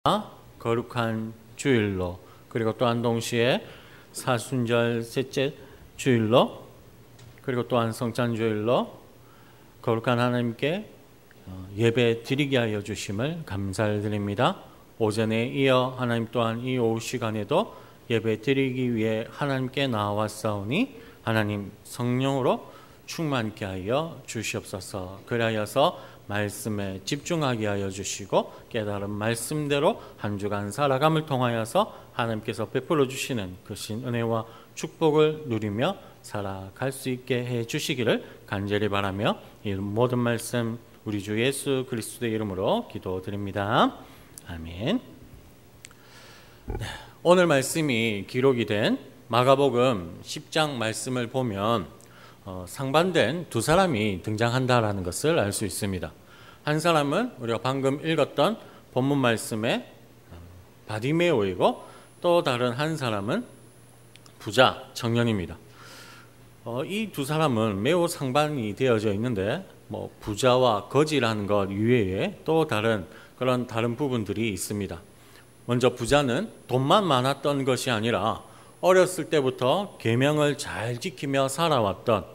거룩한 주일로, 그리고 또한 동시에 사순절 셋째 주일로, 그리고 또한 성찬주일로 거룩한 하나님께 예배 드리게 하여 주심을 감사를 드립니다. 오전에 이어 하나님 또한 이 오후 시간에도 예배 드리기 위해 하나님께 나와왔사오니 하나님 성령으로 충만케 하여 주시옵소서. 그리하여서 말씀에 집중하게 하여 주시고 깨달은 말씀대로 한 주간 살아감을 통하여서 하나님께서 베풀어 주시는 그 신 은혜와 축복을 누리며 살아갈 수 있게 해 주시기를 간절히 바라며 이 모든 말씀 우리 주 예수 그리스도의 이름으로 기도드립니다. 아멘. 오늘 말씀이 기록이 된 마가복음 10장 말씀을 보면 상반된 두 사람이 등장한다라는 것을 알 수 있습니다. 한 사람은 우리가 방금 읽었던 본문 말씀의 바디메오이고, 또 다른 한 사람은 부자 청년입니다. 이 두 사람은 매우 상반이 되어져 있는데 부자와 거지라는 것 이외에 또 다른 부분들이 있습니다. 먼저 부자는 돈만 많았던 것이 아니라 어렸을 때부터 계명을 잘 지키며 살아왔던,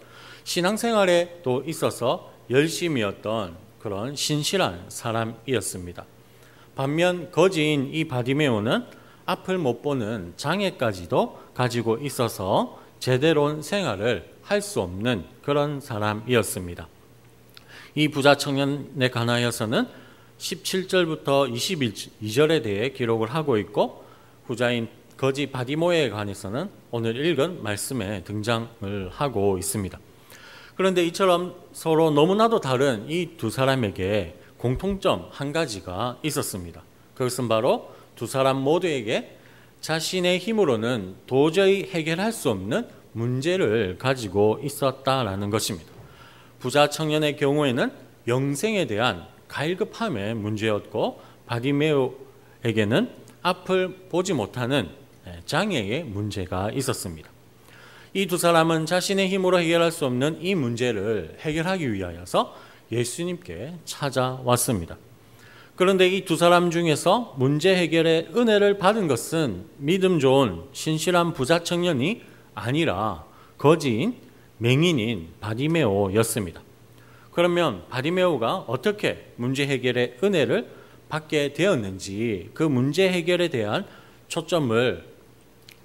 신앙생활에 또 있어서 열심이었던 그런 신실한 사람이었습니다. 반면 거지인 이 바디메오는 앞을 못 보는 장애까지도 가지고 있어서 제대로 생활을 할 수 없는 그런 사람이었습니다. 이 부자 청년에 관하여서는 17절부터 22절에 대해 기록을 하고 있고, 부자인 거지 바디메오에 관해서는 오늘 읽은 말씀에 등장을 하고 있습니다. 그런데 이처럼 서로 너무나도 다른 이 두 사람에게 공통점 한 가지가 있었습니다. 그것은 바로 두 사람 모두에게 자신의 힘으로는 도저히 해결할 수 없는 문제를 가지고 있었다라는 것입니다. 부자 청년의 경우에는 영생에 대한 갈급함의 문제였고, 바디메오에게는 앞을 보지 못하는 장애의 문제가 있었습니다. 이 두 사람은 자신의 힘으로 해결할 수 없는 이 문제를 해결하기 위하여서 예수님께 찾아왔습니다. 그런데 이 두 사람 중에서 문제 해결의 은혜를 받은 것은 믿음 좋은 신실한 부자 청년이 아니라 거지인 맹인인 바디메오였습니다. 그러면 바디메오가 어떻게 문제 해결의 은혜를 받게 되었는지, 그 문제 해결에 대한 초점을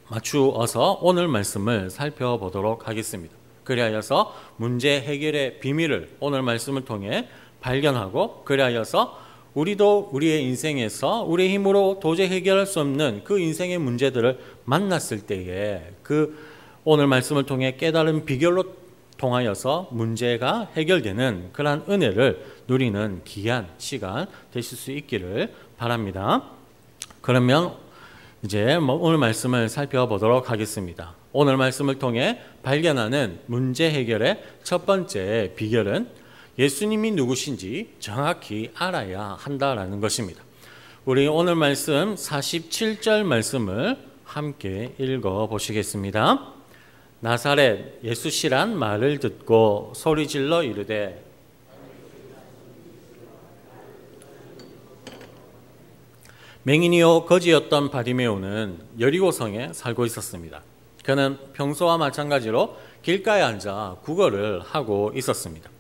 맞추어서 오늘 말씀을 살펴보도록 하겠습니다. 그리하여서 문제 해결의 비밀을 오늘 말씀을 통해 발견하고, 그리하여서 우리도 우리의 인생에서 우리의 힘으로 도저히 해결할 수 없는 그 인생의 문제들을 만났을 때에 그 오늘 말씀을 통해 깨달은 비결로 통하여서 문제가 해결되는 그러한 은혜를 누리는 귀한 시간 되실 수 있기를 바랍니다. 그러면 이제 오늘 말씀을 살펴보도록 하겠습니다. 오늘 말씀을 통해 발견하는 문제 해결의 첫 번째 비결은 예수님이 누구신지 정확히 알아야 한다라는 것입니다. 우리 오늘 말씀 47절 말씀을 함께 읽어보시겠습니다. 나사렛 예수시란 말을 듣고 소리질러 이르되 맹인이요 거지였던 바디메오는 여리고성에 살고 있었습니다. 그는 평소와 마찬가지로 길가에 앉아 구걸을 하고 있었습니다.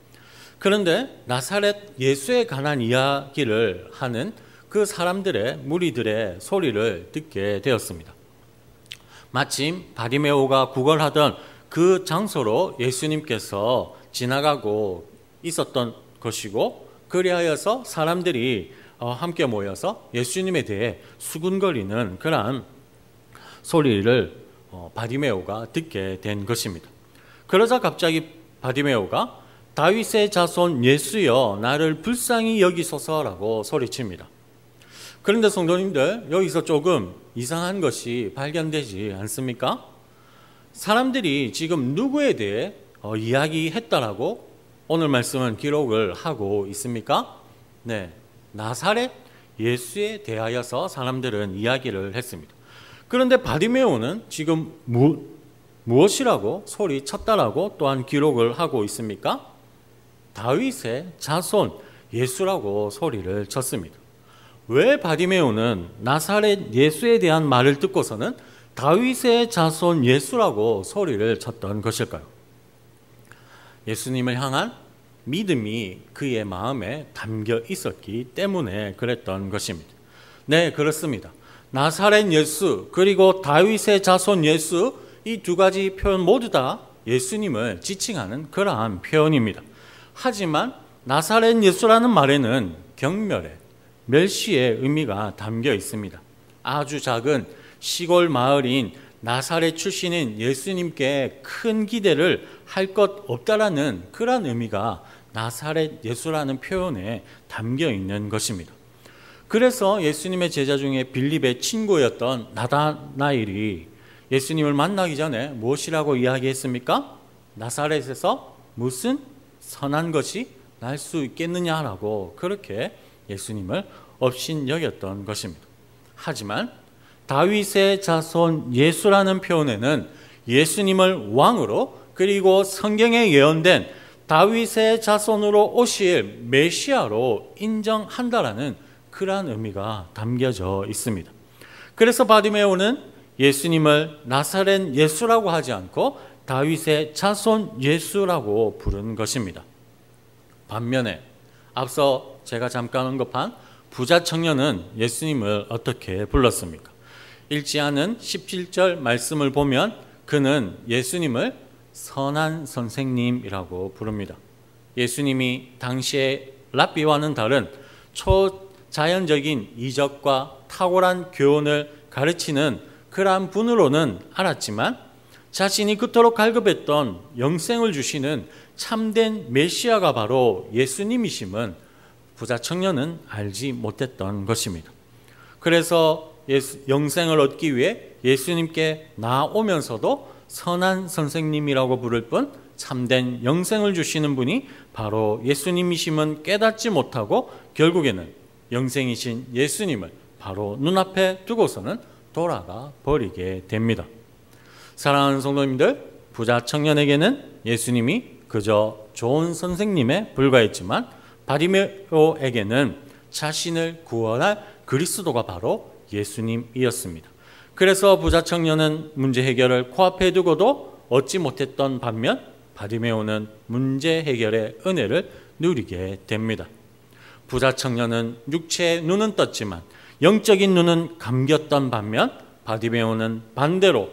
그런데 나사렛 예수에 관한 이야기를 하는 그 사람들의 무리들의 소리를 듣게 되었습니다. 마침 바디메오가 구걸하던 그 장소로 예수님께서 지나가고 있었던 것이고, 그리하여서 사람들이 함께 모여서 예수님에 대해 수군거리는 그러한 소리를 바디메오가 듣게 된 것입니다. 그러자 갑자기 바디메오가 다윗의 자손 예수여 나를 불쌍히 여기소서라고 소리칩니다. 그런데 성도님들, 여기서 조금 이상한 것이 발견되지 않습니까? 사람들이 지금 누구에 대해 이야기했다라고 오늘 말씀은 기록을 하고 있습니까? 네, 나사렛 예수에 대하여서 사람들은 이야기를 했습니다. 그런데 바디메오는 지금 무엇이라고 소리쳤다라고 또한 기록을 하고 있습니까? 다윗의 자손 예수라고 소리를 쳤습니다. 왜 바디메오는 나사렛 예수에 대한 말을 듣고서는 다윗의 자손 예수라고 소리를 쳤던 것일까요? 예수님을 향한 믿음이 그의 마음에 담겨 있었기 때문에 그랬던 것입니다. 네, 그렇습니다. 나사렛 예수 그리고 다윗의 자손 예수, 이 두 가지 표현 모두 다 예수님을 지칭하는 그러한 표현입니다. 하지만 나사렛 예수라는 말에는 경멸의, 멸시의 의미가 담겨 있습니다. 아주 작은 시골 마을인 나사렛 출신인 예수님께 큰 기대를 할 것 없다라는 그런 의미가 나사렛 예수라는 표현에 담겨 있는 것입니다. 그래서 예수님의 제자 중에 빌립의 친구였던 나다나엘이 예수님을 만나기 전에 무엇이라고 이야기했습니까? 나사렛에서 무슨 선한 것이 날 수 있겠느냐라고 그렇게 예수님을 업신여겼던 것입니다. 하지만 다윗의 자손 예수라는 표현에는 예수님을 왕으로 그리고 성경에 예언된 다윗의 자손으로 오실 메시아로 인정한다라는 그러한 의미가 담겨져 있습니다. 그래서 바디메오는 예수님을 나사렛 예수라고 하지 않고 다윗의 자손 예수라고 부른 것입니다. 반면에 앞서 제가 잠깐 언급한 부자 청년은 예수님을 어떻게 불렀습니까? 읽지 않은 17절 말씀을 보면 그는 예수님을 선한 선생님이라고 부릅니다. 예수님이 당시의 랍비와는 다른 초자연적인 이적과 탁월한 교훈을 가르치는 그러한 분으로는 알았지만 자신이 그토록 갈급했던 영생을 주시는 참된 메시아가 바로 예수님이심은 부자 청년은 알지 못했던 것입니다. 그래서 영생을 얻기 위해 예수님께 나오면서도 선한 선생님이라고 부를 뿐 참된 영생을 주시는 분이 바로 예수님이심은 깨닫지 못하고 결국에는 영생이신 예수님을 바로 눈앞에 두고서는 돌아가 버리게 됩니다. 사랑하는 성도님들, 부자 청년에게는 예수님이 그저 좋은 선생님에 불과했지만 바디메오에게는 자신을 구원할 그리스도가 바로 예수님이었습니다. 그래서 부자 청년은 문제 해결을 코앞에 두고도 얻지 못했던 반면 바디메오는 문제 해결의 은혜를 누리게 됩니다. 부자 청년은 육체의 눈은 떴지만 영적인 눈은 감겼던 반면 바디메오는 반대로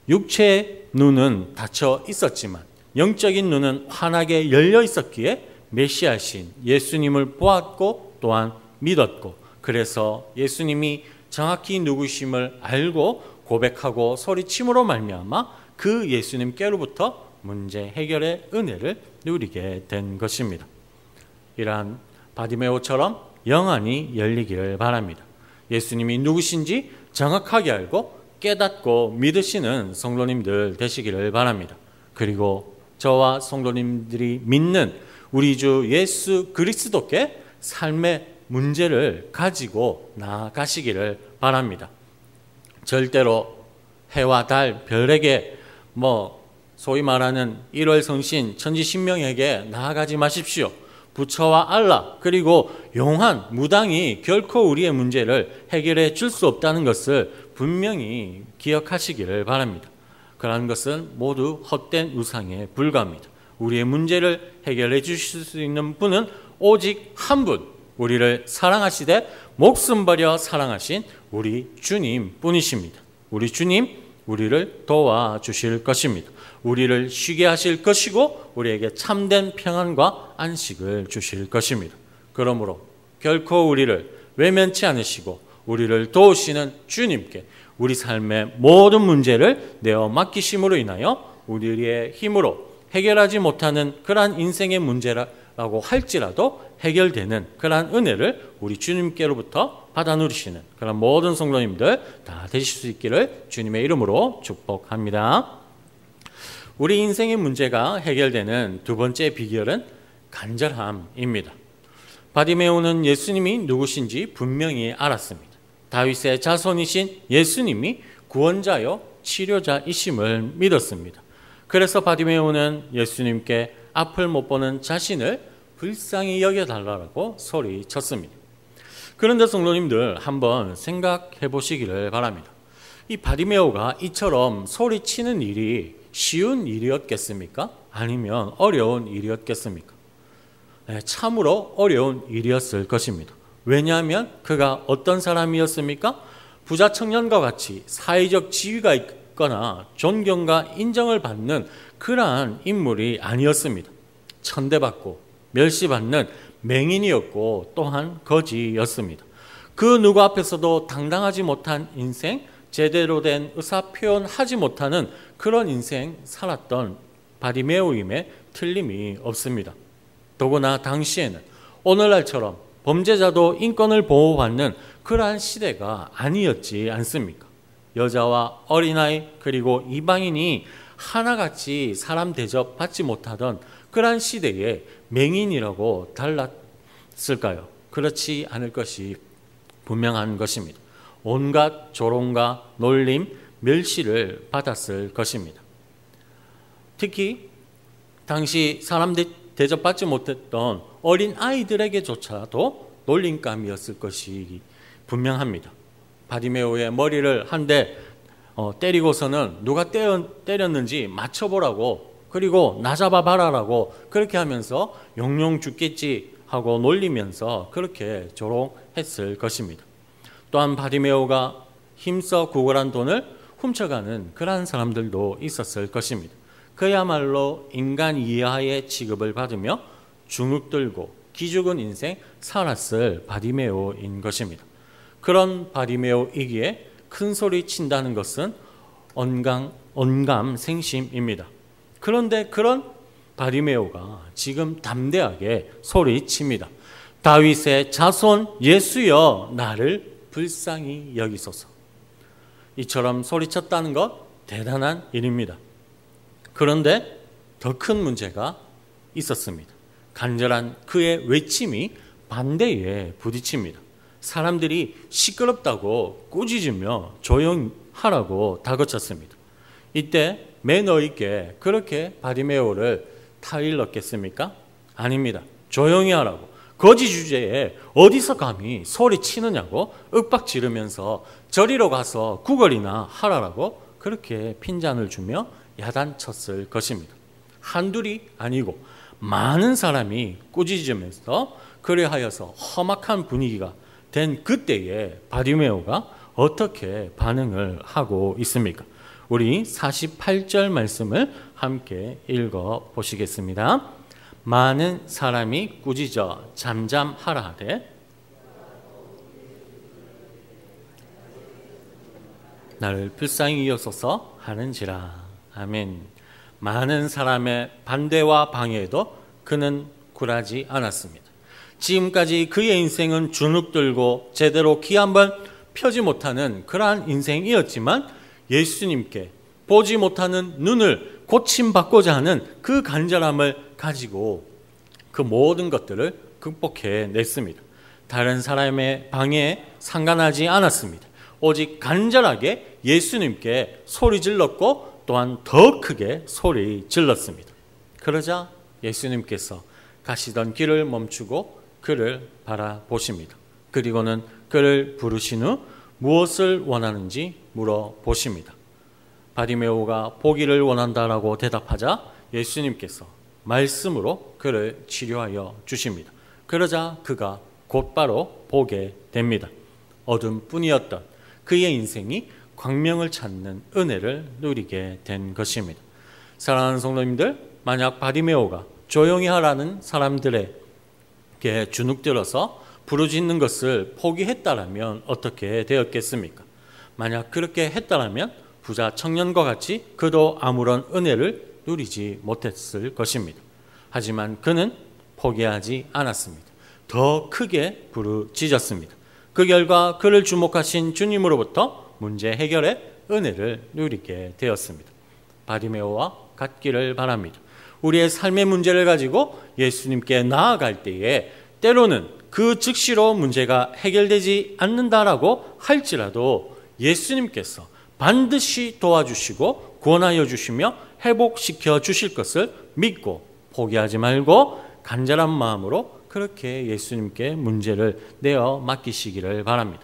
육체의 눈은 닫혀 있었지만 영적인 눈은 환하게 열려 있었기에 메시아신 예수님을 보았고 또한 믿었고, 그래서 예수님이 정확히 누구심을 알고 고백하고 소리침으로 말미암아 그 예수님께로부터 문제 해결의 은혜를 누리게 된 것입니다. 이러한 바디메오처럼 영안이 열리기를 바랍니다. 예수님이 누구신지 정확하게 알고 깨닫고 믿으시는 성도님들 되시기를 바랍니다. 그리고 저와 성도님들이 믿는 우리 주 예수 그리스도께 삶의 문제를 가지고 나아가시기를 바랍니다. 절대로 해와 달, 별에게 소위 말하는 1월 성신 천지신명에게 나아가지 마십시오. 부처와 알라 그리고 용한 무당이 결코 우리의 문제를 해결해 줄 수 없다는 것을 분명히 기억하시기를 바랍니다. 그러한 것은 모두 헛된 우상에 불과합니다. 우리의 문제를 해결해 주실 수 있는 분은 오직 한 분, 우리를 사랑하시되 목숨 버려 사랑하신 우리 주님 뿐이십니다. 우리 주님, 우리를 도와주실 것입니다. 우리를 쉬게 하실 것이고 우리에게 참된 평안과 안식을 주실 것입니다. 그러므로 결코 우리를 외면치 않으시고 우리를 도우시는 주님께 우리 삶의 모든 문제를 내어 맡기심으로 인하여 우리의 힘으로 해결하지 못하는 그러한 인생의 문제라고 할지라도 해결되는 그러한 은혜를 우리 주님께로부터 받아 누리시는 그런 모든 성도님들 다 되실 수 있기를 주님의 이름으로 축복합니다. 우리 인생의 문제가 해결되는 두 번째 비결은 간절함입니다. 바디메오는 예수님이 누구신지 분명히 알았습니다. 다윗의 자손이신 예수님이 구원자요 치료자이심을 믿었습니다. 그래서 바디메오는 예수님께 앞을 못 보는 자신을 불쌍히 여겨달라고 소리쳤습니다. 그런데 성도님들 한번 생각해 보시기를 바랍니다. 이 바디메오가 이처럼 소리치는 일이 쉬운 일이었겠습니까? 아니면 어려운 일이었겠습니까? 네, 참으로 어려운 일이었을 것입니다. 왜냐하면 그가 어떤 사람이었습니까? 부자 청년과 같이 사회적 지위가 있거나 존경과 인정을 받는 그러한 인물이 아니었습니다. 천대받고 멸시받는 맹인이었고 또한 거지였습니다. 그 누구 앞에서도 당당하지 못한 인생, 제대로 된 의사 표현하지 못하는 그런 인생 살았던 바디메오임에 틀림이 없습니다. 더구나 당시에는 오늘날처럼 범죄자도 인권을 보호받는 그러한 시대가 아니었지 않습니까? 여자와 어린아이 그리고 이방인이 하나같이 사람 대접 받지 못하던 그러한 시대에 맹인이라고 달랐을까요? 그렇지 않을 것이 분명한 것입니다. 온갖 조롱과 놀림, 멸시를 받았을 것입니다. 특히 당시 사람 대접받지 못했던 어린 아이들에게조차도 놀림감이었을 것이 분명합니다. 바디메오의 머리를 한 대 때리고서는 누가 때렸는지 맞춰보라고, 그리고 나 잡아봐라라고 그렇게 하면서 영영 죽겠지 하고 놀리면서 그렇게 조롱했을 것입니다. 또한 바디메오가 힘써 구걸한 돈을 훔쳐가는 그러한 사람들도 있었을 것입니다. 그야말로 인간 이하의 취급을 받으며 주눅들고 기죽은 인생 살았을 바디메오인 것입니다. 그런 바디메오이기에 큰 소리 친다는 것은 언감생심입니다. 그런데 그런 바디메오가 지금 담대하게 소리칩니다. 다윗의 자손 예수여 나를 불쌍히 여기소서. 이처럼 소리쳤다는 것 대단한 일입니다. 그런데 더 큰 문제가 있었습니다. 간절한 그의 외침이 반대에 부딪힙니다. 사람들이 시끄럽다고 꾸짖으며 조용하라고 다그쳤습니다. 이때 매너 있게 그렇게 바디메오를 타일렀겠습니까? 아닙니다. 조용히 하라고, 거지 주제에 어디서 감히 소리치느냐고 윽박 지르면서 저리로 가서 구걸이나 하라라고 그렇게 핀잔을 주며 야단쳤을 것입니다. 한둘이 아니고 많은 사람이 꾸짖으면서 그래하여서 험악한 분위기가 된 그때에 바디메오가 어떻게 반응을 하고 있습니까? 우리 48절 말씀을 함께 읽어 보시겠습니다. 많은 사람이 꾸짖어 잠잠하라 하되 나를 불쌍히 여소서 하는지라. 아멘. 많은 사람의 반대와 방해에도 그는 굴하지 않았습니다. 지금까지 그의 인생은 주눅들고 제대로 기 한번 펴지 못하는 그러한 인생이었지만 예수님께 보지 못하는 눈을 고침받고자 하는 그 간절함을 가지고 그 모든 것들을 극복해냈습니다. 다른 사람의 방해에 상관하지 않았습니다. 오직 간절하게 예수님께 소리 질렀고 또한 더 크게 소리 질렀습니다. 그러자 예수님께서 가시던 길을 멈추고 그를 바라보십니다. 그리고는 그를 부르신 후 무엇을 원하는지 물어보십니다. 바디메오가 보기를 원한다라고 대답하자 예수님께서 말씀으로 그를 치료하여 주십니다. 그러자 그가 곧바로 보게 됩니다. 어둠뿐이었던 그의 인생이 광명을 찾는 은혜를 누리게 된 것입니다. 사랑하는 성도님들, 만약 바디메오가 조용히 하라는 사람들에게 주눅들어서 부르짖는 것을 포기했다라면 어떻게 되었겠습니까? 만약 그렇게 했다라면 부자 청년과 같이 그도 아무런 은혜를 누리지 못했을 것입니다. 하지만 그는 포기하지 않았습니다. 더 크게 부르짖었습니다. 그 결과 그를 주목하신 주님으로부터 문제 해결의 은혜를 누리게 되었습니다. 바디메오와 같기를 바랍니다. 우리의 삶의 문제를 가지고 예수님께 나아갈 때에 때로는 그 즉시로 문제가 해결되지 않는다라고 할지라도 예수님께서 반드시 도와주시고 구원하여 주시며 회복시켜 주실 것을 믿고 포기하지 말고 간절한 마음으로 그 그렇게 예수님께 문제를 내어 맡기시기를 바랍니다.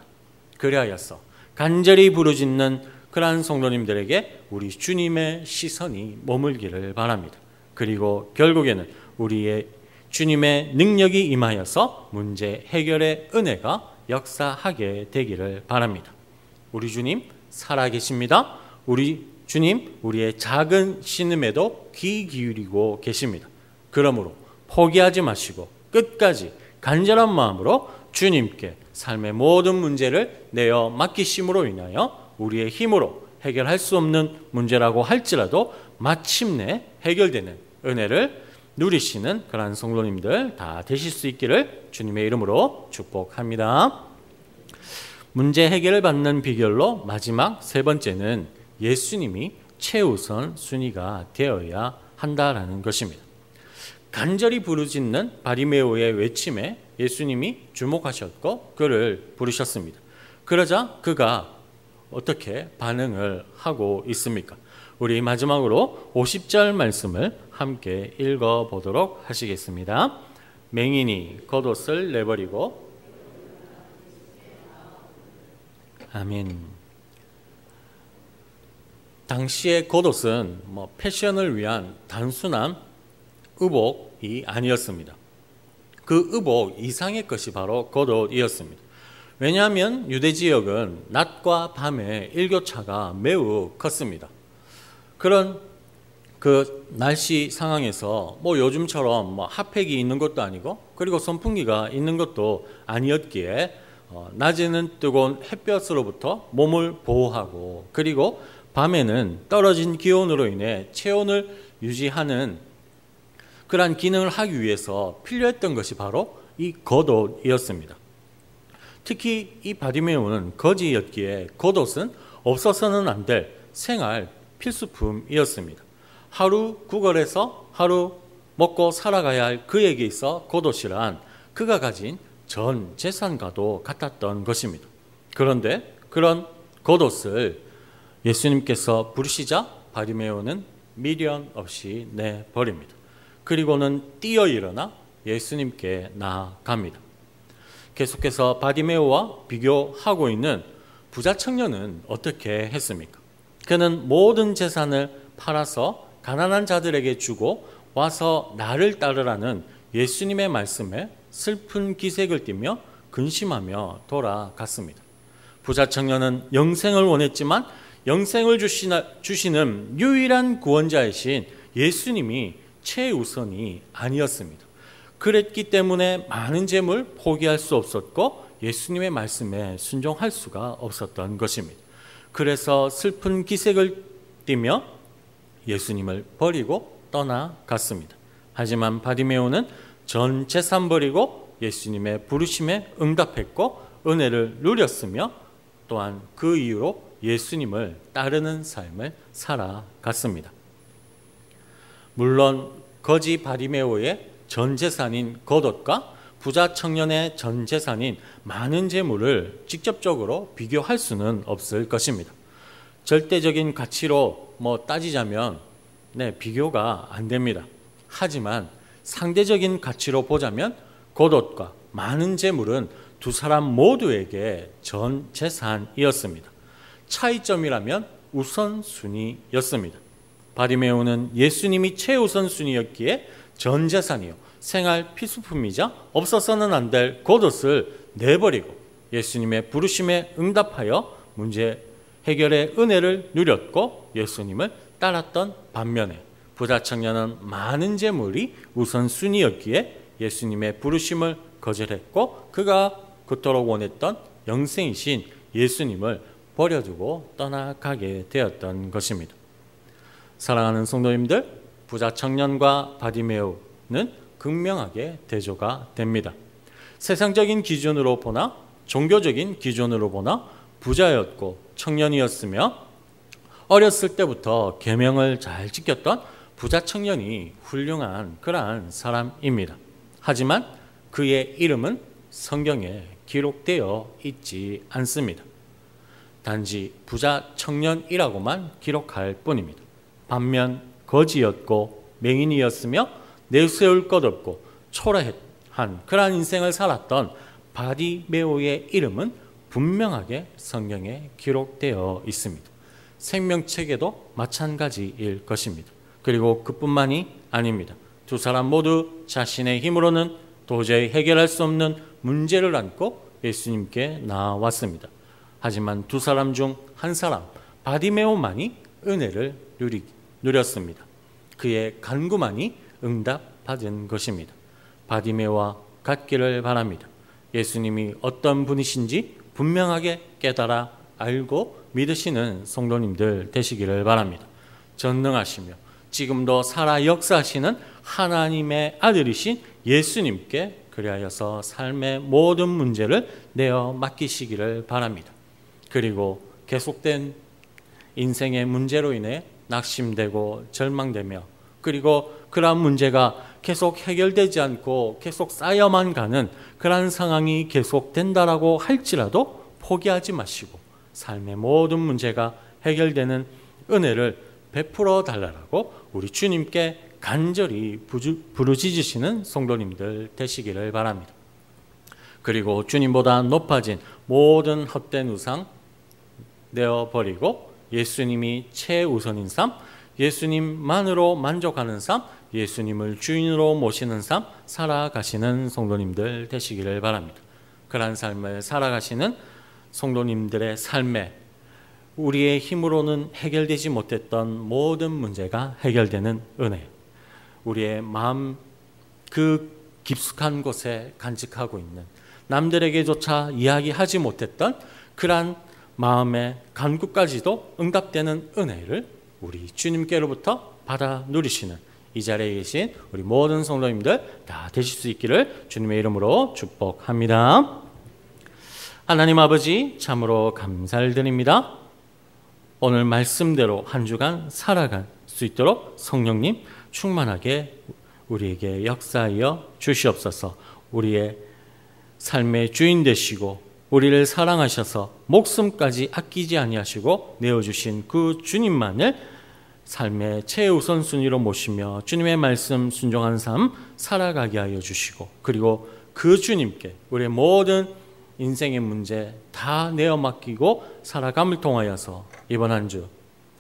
그리하여서 간절히 부르짖는 그러한 성도님들에게 우리 주님의 시선이 머물기를 바랍니다. 그리고 결국에는 우리의 주님의 능력이 임하여서 문제 해결의 은혜가 역사하게 되기를 바랍니다. 우리 주님 살아계십니다. 우리 주님 우리의 작은 신음에도 귀 기울이고 계십니다. 그러므로 포기하지 마시고 끝까지 간절한 마음으로 주님께 삶의 모든 문제를 내어 맡기심으로 인하여 우리의 힘으로 해결할 수 없는 문제라고 할지라도 마침내 해결되는 은혜를 누리시는 그러한 성도님들 다 되실 수 있기를 주님의 이름으로 축복합니다. 문제 해결을 받는 비결로 마지막 세 번째는 예수님이 최우선 순위가 되어야 한다라는 것입니다. 간절히 부르짖는 바리메오의 외침에 예수님이 주목하셨고 그를 부르셨습니다. 그러자 그가 어떻게 반응을 하고 있습니까? 우리 마지막으로 50절 말씀을 함께 읽어보도록 하시겠습니다. 맹인이 겉옷을 내버리고 아멘. 당시의 겉옷은 패션을 위한 단순한 의복이 아니었습니다. 그 의복 이상의 것이 바로 겉옷이었습니다. 왜냐하면 유대 지역은 낮과 밤의 일교차가 매우 컸습니다. 그런 그 날씨 상황에서 요즘처럼 핫팩이 있는 것도 아니고 그리고 선풍기가 있는 것도 아니었기에 낮에는 뜨거운 햇볕으로부터 몸을 보호하고 그리고 밤에는 떨어진 기온으로 인해 체온을 유지하는 그러한 기능을 하기 위해서 필요했던 것이 바로 이 겉옷이었습니다. 특히 이 바리메오는 거지였기에 겉옷은 없어서는 안 될 생활 필수품이었습니다. 하루 구걸해서 하루 먹고 살아가야 할 그에게 있어 겉옷이란 그가 가진 전 재산과도 같았던 것입니다. 그런데 그런 겉옷을 예수님께서 부르시자 바리메오는 미련 없이 내버립니다. 그리고는 뛰어 일어나 예수님께 나아갑니다. 계속해서 바리메오와 비교하고 있는 부자 청년은 어떻게 했습니까? 그는 모든 재산을 팔아서 가난한 자들에게 주고 와서 나를 따르라는 예수님의 말씀에 슬픈 기색을 띠며 근심하며 돌아갔습니다. 부자 청년은 영생을 원했지만 영생을 주시는 유일한 구원자이신 예수님이 최우선이 아니었습니다. 그랬기 때문에 많은 재물 포기할 수 없었고 예수님의 말씀에 순종할 수가 없었던 것입니다. 그래서 슬픈 기색을 띠며 예수님을 버리고 떠나갔습니다. 하지만 바리메오는 전 재산 버리고 예수님의 부르심에 응답했고 은혜를 누렸으며 또한 그 이유로 예수님을 따르는 삶을 살아갔습니다. 물론 거지 바리메오의 전 재산인 겉옷과 부자 청년의 전 재산인 많은 재물을 직접적으로 비교할 수는 없을 것입니다. 절대적인 가치로 따지자면 비교가 안 됩니다. 하지만 상대적인 가치로 보자면 겉옷과 많은 재물은 두 사람 모두에게 전 재산이었습니다. 차이점이라면 우선순위였습니다. 바리메오는 예수님이 최우선순위였기에 전 재산이요 생활 필수품이자 없어서는 안 될 겉옷을 내버리고 예수님의 부르심에 응답하여 문제 해결의 은혜를 누렸고 예수님을 따랐던 반면에 부자 청년은 많은 재물이 우선순위였기에 예수님의 부르심을 거절했고 그가 그토록 원했던 영생이신 예수님을 버려두고 떠나가게 되었던 것입니다. 사랑하는 성도님들, 부자 청년과 바리메오는 극명하게 대조가 됩니다. 세상적인 기준으로 보나 종교적인 기준으로 보나 부자였고 청년이었으며 어렸을 때부터 계명을 잘 지켰던 부자 청년이 훌륭한 그러한 사람입니다. 하지만 그의 이름은 성경에 기록되어 있지 않습니다. 단지 부자 청년이라고만 기록할 뿐입니다. 반면 거지였고 맹인이었으며 내세울 것 없고 초라했고 한 그러한 인생을 살았던 바디메오의 이름은 분명하게 성경에 기록되어 있습니다. 생명책에도 마찬가지일 것입니다. 그리고 그뿐만이 아닙니다. 두 사람 모두 자신의 힘으로는 도저히 해결할 수 없는 문제를 안고 예수님께 나왔습니다. 하지만 두 사람 중 한 사람 바디메오만이 은혜를 누렸습니다. 그의 간구만이 응답받은 것입니다. 바디메오와 같기를 바랍니다. 예수님이 어떤 분이신지 분명하게 깨달아 알고 믿으시는 성도님들 되시기를 바랍니다. 전능하시며 지금도 살아 역사하시는 하나님의 아들이신 예수님께 그리하여서 삶의 모든 문제를 내어 맡기시기를 바랍니다. 그리고 계속된 인생의 문제로 인해 낙심되고 절망되며 그리고 그러한 문제가 계속 해결되지 않고 계속 쌓여만 가는 그러한 상황이 계속된다라고 할지라도 포기하지 마시고 삶의 모든 문제가 해결되는 은혜를 베풀어 달라고 우리 주님께 간절히 부르짖으시는 성도님들 되시기를 바랍니다. 그리고 주님보다 높아진 모든 헛된 우상 내어버리고 예수님이 최우선인 삶, 예수님만으로 만족하는 삶, 예수님을 주인으로 모시는 삶 살아가시는 성도님들 되시기를 바랍니다. 그러한 삶을 살아가시는 성도님들의 삶에 우리의 힘으로는 해결되지 못했던 모든 문제가 해결되는 은혜, 우리의 마음 그 깊숙한 곳에 간직하고 있는 남들에게조차 이야기하지 못했던 그러한 마음의 간구까지도 응답되는 은혜를 우리 주님께로부터 받아 누리시는 이 자리에 계신 우리 모든 성도님들 다 되실 수 있기를 주님의 이름으로 축복합니다. 하나님 아버지 참으로 감사를 드립니다. 오늘 말씀대로 한 주간 살아갈 수 있도록 성령님 충만하게 우리에게 역사하여 주시옵소서. 우리의 삶의 주인 되시고 우리를 사랑하셔서 목숨까지 아끼지 아니하시고 내어주신 그 주님만을 삶의 최우선순위로 모시며 주님의 말씀 순종한 삶 살아가게 하여 주시고 그리고 그 주님께 우리의 모든 인생의 문제 다 내어 맡기고 살아감을 통하여서 이번 한 주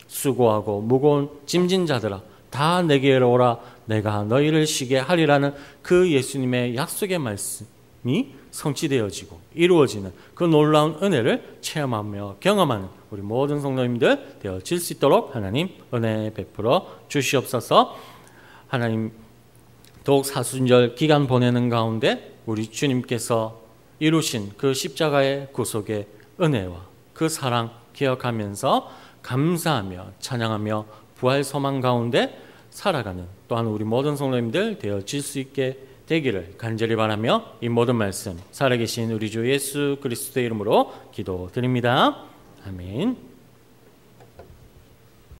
수고하고 무거운 짐진 자들아 다 내게로 오라 내가 너희를 쉬게 하리라는 그 예수님의 약속의 말씀이 성취되어지고 이루어지는 그 놀라운 은혜를 체험하며 경험하는 우리 모든 성도님들 되어질 수 있도록 하나님 은혜 베풀어 주시옵소서. 하나님 더욱 사순절 기간 보내는 가운데 우리 주님께서 이루신 그 십자가의 구속의 은혜와 그 사랑 기억하면서 감사하며 찬양하며 부활 소망 가운데 살아가는 또한 우리 모든 성도님들 되어질 수 있게 되기를 간절히 바라며 이 모든 말씀 살아계신 우리 주 예수 그리스도의 이름으로 기도드립니다. 아멘.